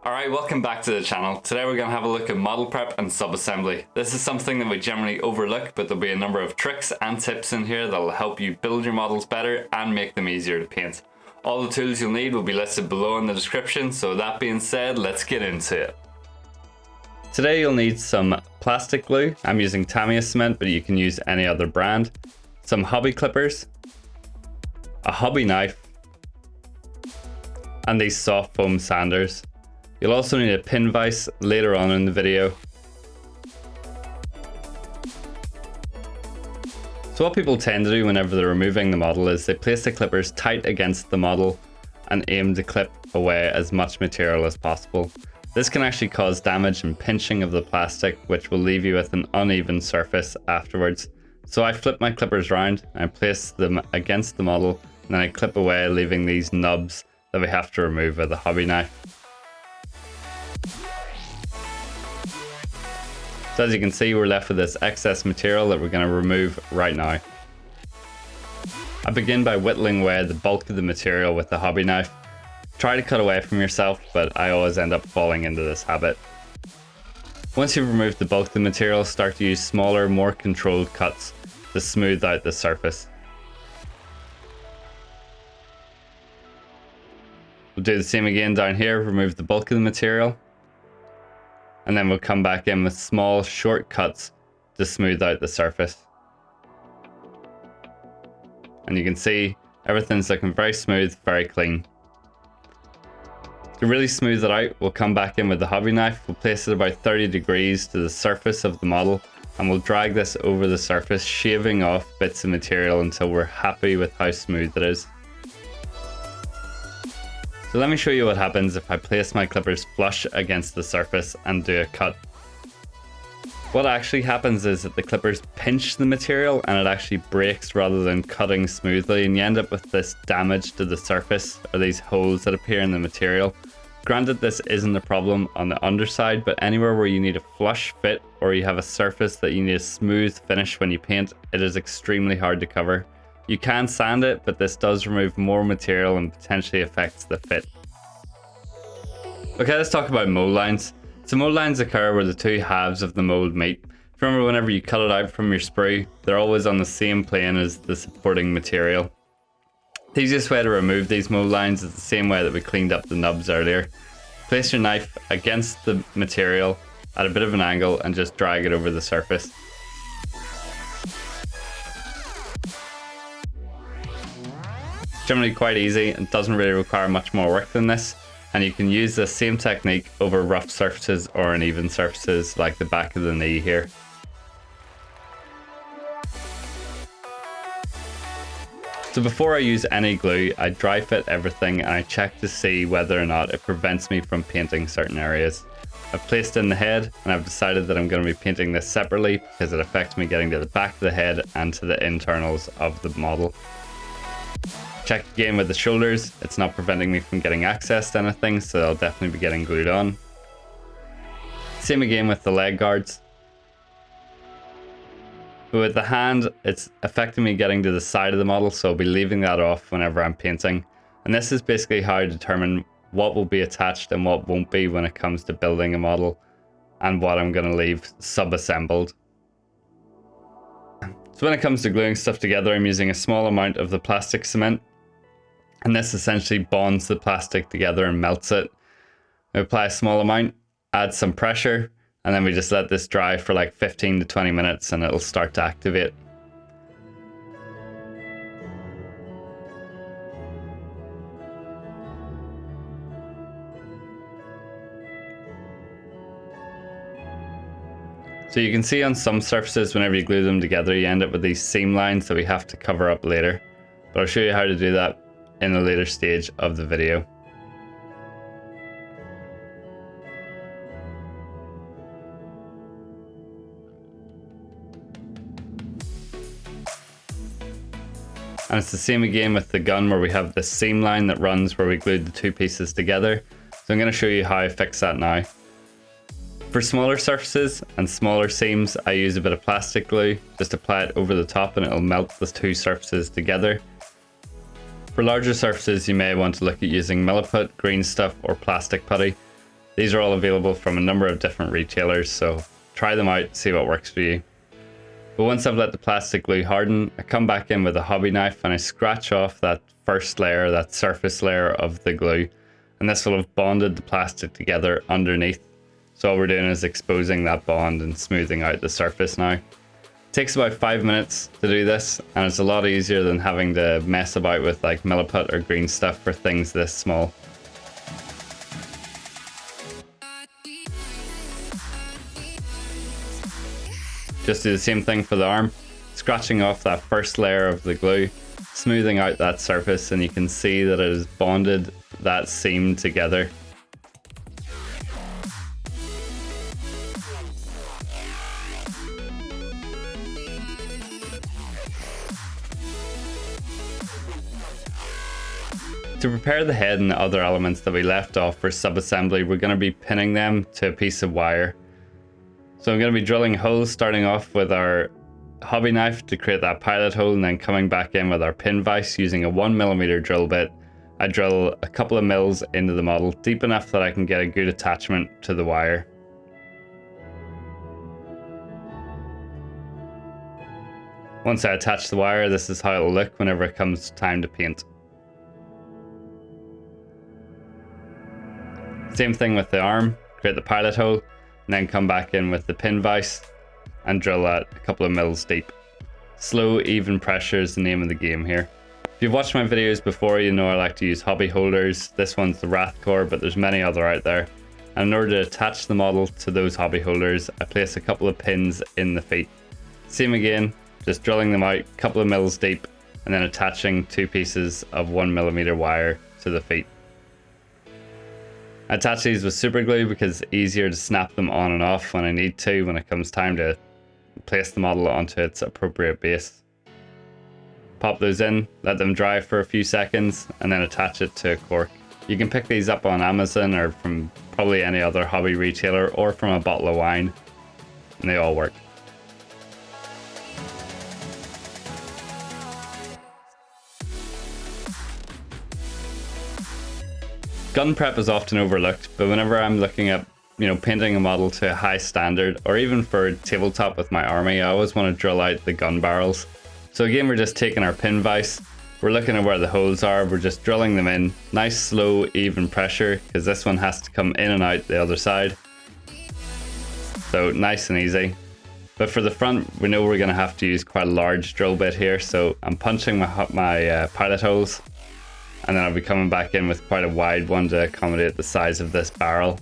Alright, welcome back to the channel. Today we're going to have a look at model prep and sub-assembly. This is something that we generally overlook, but there'll be a number of tricks and tips in here that'll help you build your models better and make them easier to paint. All the tools you'll need will be listed below in the description, so with that being said, let's get into it. Today you'll need some plastic glue. I'm using Tamiya cement, but you can use any other brand. Some hobby clippers, a hobby knife, and these soft foam sanders. You'll also need a pin vise later on in the video. So what people tend to do whenever they're removing the model is they place the clippers tight against the model and aim to clip away as much material as possible. This can actually cause damage and pinching of the plastic, which will leave you with an uneven surface afterwards. So I flip my clippers around, I place them against the model, and then I clip away, leaving these nubs that we have to remove with a hobby knife. So as you can see, we're left with this excess material that we're going to remove right now. I begin by whittling away the bulk of the material with the hobby knife. Try to cut away from yourself, but I always end up falling into this habit. Once you've removed the bulk of the material, start to use smaller, more controlled cuts to smooth out the surface. We'll do the same again down here, remove the bulk of the material. And then we'll come back in with small, short cuts to smooth out the surface. And you can see everything's looking very smooth, very clean. To really smooth it out, we'll come back in with the hobby knife. We'll place it about 30 degrees to the surface of the model, and we'll drag this over the surface, shaving off bits of material until we're happy with how smooth it is. So let me show you what happens if I place my clippers flush against the surface and do a cut. What actually happens is that the clippers pinch the material and it actually breaks rather than cutting smoothly, and you end up with this damage to the surface, or these holes that appear in the material. Granted, this isn't a problem on the underside, but anywhere where you need a flush fit or you have a surface that you need a smooth finish when you paint, it is extremely hard to cover. You can sand it, but this does remove more material and potentially affects the fit. Okay, let's talk about mold lines. So mold lines occur where the two halves of the mold meet. Remember, whenever you cut it out from your sprue, they're always on the same plane as the supporting material. The easiest way to remove these mold lines is the same way that we cleaned up the nubs earlier. Place your knife against the material at a bit of an angle and just drag it over the surface. Generally quite easy and doesn't really require much more work than this, and you can use the same technique over rough surfaces or uneven surfaces like the back of the knee here. So before I use any glue, I dry fit everything and I check to see whether or not it prevents me from painting certain areas. I've placed in the head and I've decided that I'm going to be painting this separately because it affects me getting to the back of the head and to the internals of the model. Check again with the shoulders, it's not preventing me from getting access to anything, so they'll definitely be getting glued on. Same again with the leg guards. But with the hand, it's affecting me getting to the side of the model, so I'll be leaving that off whenever I'm painting. And this is basically how I determine what will be attached and what won't be when it comes to building a model, and what I'm going to leave sub-assembled. So when it comes to gluing stuff together, I'm using a small amount of the plastic cement. And this essentially bonds the plastic together and melts it. We apply a small amount, add some pressure, and then we just let this dry for like 15 to 20 minutes and it'll start to activate. So you can see on some surfaces, whenever you glue them together, you end up with these seam lines that we have to cover up later. But I'll show you how to do that in a later stage of the video. And it's the same again with the gun, where we have the seam line that runs where we glued the two pieces together. So I'm going to show you how I fix that now. For smaller surfaces and smaller seams, I use a bit of plastic glue. Just apply it over the top and it'll melt the two surfaces together. For larger surfaces, you may want to look at using milliput, green stuff, or plastic putty. These are all available from a number of different retailers, so try them out, see what works for you. But once I've let the plastic glue harden, I come back in with a hobby knife and I scratch off that first layer, that surface layer of the glue, and this will have bonded the plastic together underneath. So all we're doing is exposing that bond and smoothing out the surface now. It takes about 5 minutes to do this, and it's a lot easier than having to mess about with like milliput or green stuff for things this small. Just do the same thing for the arm, scratching off that first layer of the glue, smoothing out that surface, and you can see that it has bonded that seam together. To prepare the head and the other elements that we left off for sub-assembly, we're going to be pinning them to a piece of wire. So I'm going to be drilling holes, starting off with our hobby knife to create that pilot hole, and then coming back in with our pin vise using a 1mm drill bit. I drill a couple of mils into the model, deep enough that I can get a good attachment to the wire. Once I attach the wire, this is how it will look whenever it comes time to paint. Same thing with the arm, create the pilot hole, and then come back in with the pin vise and drill that a couple of mils deep. Slow, even pressure is the name of the game here. If you've watched my videos before, you know I like to use hobby holders. This one's the Rathcore, but there's many other out there. And in order to attach the model to those hobby holders, I place a couple of pins in the feet. Same again, just drilling them out a couple of mils deep and then attaching 2 pieces of 1mm wire to the feet. I attach these with super glue because it's easier to snap them on and off when I need to when it comes time to place the model onto its appropriate base. Pop those in, let them dry for a few seconds, and then attach it to a cork. You can pick these up on Amazon or from probably any other hobby retailer or from a bottle of wine, and they all work. Gun prep is often overlooked, but whenever I'm looking at, painting a model to a high standard, or even for tabletop with my army, I always want to drill out the gun barrels. So again, we're just taking our pin vise, we're looking at where the holes are, we're just drilling them in, nice slow even pressure, because this one has to come in and out the other side. So nice and easy. But for the front, we know we're going to have to use quite a large drill bit here, so I'm punching my pilot holes. And then I'll be coming back in with quite a wide one to accommodate the size of this barrel.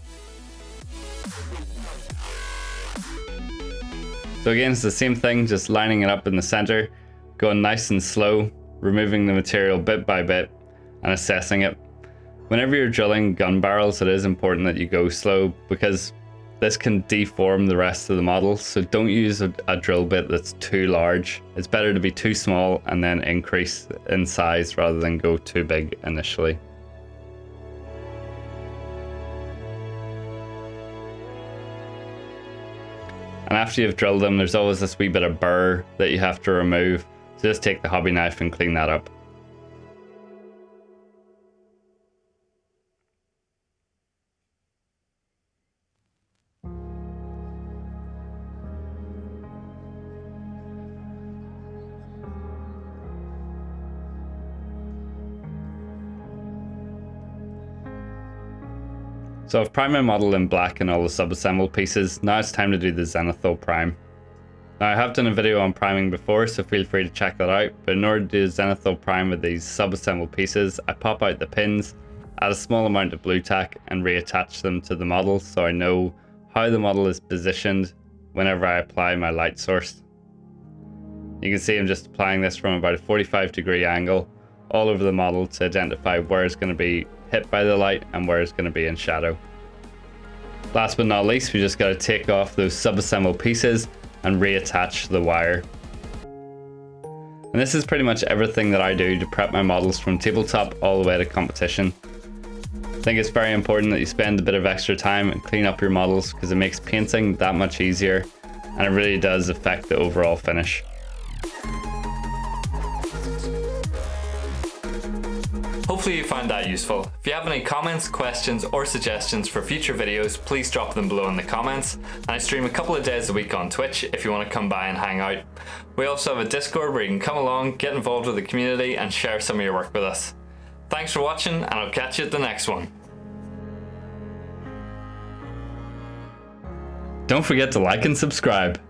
So again, it's the same thing, just lining it up in the center, going nice and slow, removing the material bit by bit and assessing it. Whenever you're drilling gun barrels, it is important that you go slow because this can deform the rest of the model, so don't use a drill bit that's too large. It's better to be too small and then increase in size rather than go too big initially. And after you've drilled them, there's always this wee bit of burr that you have to remove. So just take the hobby knife and clean that up. So I've primed my model in black and all the sub-assembled pieces. Now it's time to do the zenithal prime. Now I have done a video on priming before, so feel free to check that out, but in order to do the zenithal prime with these sub-assembled pieces, I pop out the pins, add a small amount of blue tack and reattach them to the model so I know how the model is positioned whenever I apply my light source. You can see I'm just applying this from about a 45-degree angle all over the model to identify where it's going to be hit by the light and where it's going to be in shadow. Last but not least, we just got to take off those sub-assembled pieces and reattach the wire. And this is pretty much everything that I do to prep my models from tabletop all the way to competition. I think it's very important that you spend a bit of extra time and clean up your models because it makes painting that much easier and it really does affect the overall finish. Hopefully you found that useful. If you have any comments, questions, or suggestions for future videos, please drop them below in the comments. And I stream a couple of days a week on Twitch if you want to come by and hang out. We also have a Discord where you can come along, get involved with the community, and share some of your work with us. Thanks for watching, and I'll catch you at the next one. Don't forget to like and subscribe.